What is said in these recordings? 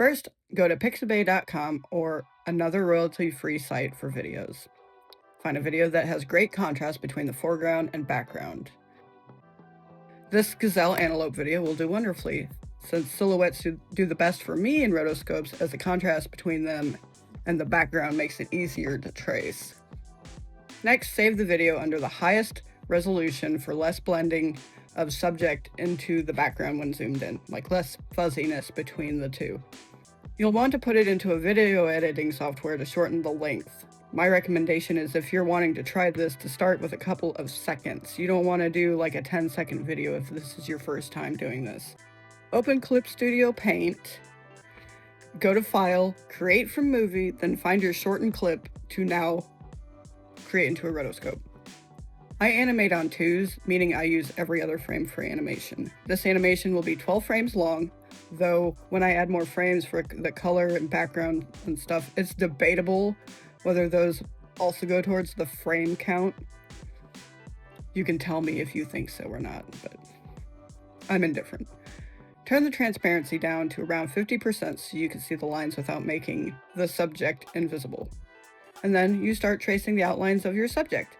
First, go to pixabay.com or another royalty-free site for videos. Find a video that has great contrast between the foreground and background. This gazelle antelope video will do wonderfully, since silhouettes do the best for me in rotoscopes, as the contrast between them and the background makes it easier to trace. Next, save the video under the highest resolution for less blending of subject into the background when zoomed in, like less fuzziness between the two. You'll want to put it into a video editing software to shorten the length. My recommendation is, if you're wanting to try this, to start with a couple of seconds. You don't want to do like a 10-second video if this is your first time doing this. Open Clip Studio Paint, go to File, Create from Movie, then find your shortened clip to now create into a rotoscope. I animate on 2s, meaning I use every other frame for animation. This animation will be 12 frames long, though when I add more frames for the color and background and stuff, it's debatable whether those also go towards the frame count. You can tell me if you think so or not, but I'm indifferent. Turn the transparency down to around 50% so you can see the lines without making the subject invisible. And then you start tracing the outlines of your subject.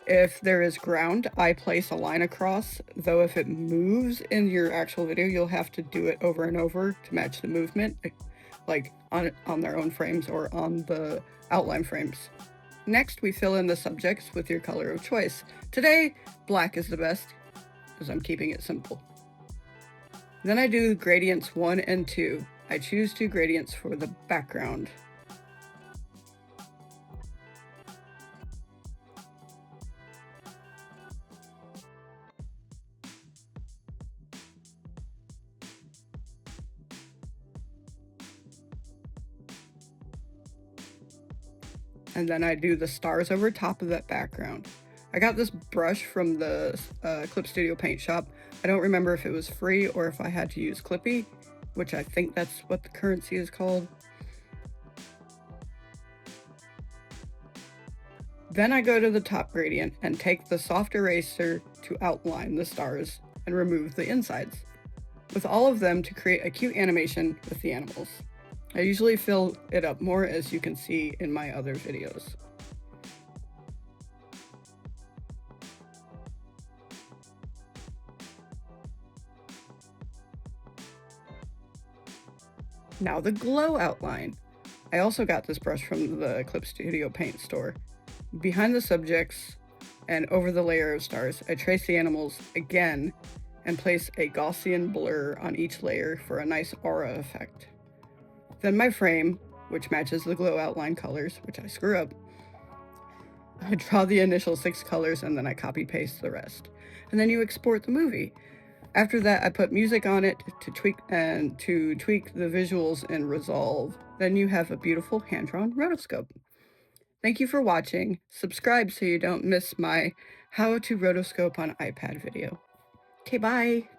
If there is ground, I place a line across, though if it moves in your actual video, you'll have to do it over and over to match the movement, like on their own frames or on the outline frames. Next, we fill in the subjects with your color of choice. Today, black is the best, because I'm keeping it simple. Then I do gradients 1 and 2. I choose 2 gradients for the background. And then I do the stars over top of that background. I got this brush from the Clip Studio Paint shop. I don't remember if it was free or if I had to use Clippy, which I think that's what the currency is called. Then I go to the top gradient and take the soft eraser to outline the stars and remove the insides, with all of them to create a cute animation with the animals. I usually fill it up more, as you can see in my other videos. Now the glow outline. I also got this brush from the Clip Studio Paint store. Behind the subjects and over the layer of stars, I trace the animals again and place a Gaussian blur on each layer for a nice aura effect. Then my frame, which matches the glow outline colors, which I screw up, I draw the initial 6 colors and then I copy paste the rest. And then you export the movie. After that, I put music on it to tweak the visuals in Resolve. Then you have a beautiful hand-drawn rotoscope. Thank you for watching. Subscribe so you don't miss my how to rotoscope on iPad video. Okay, bye.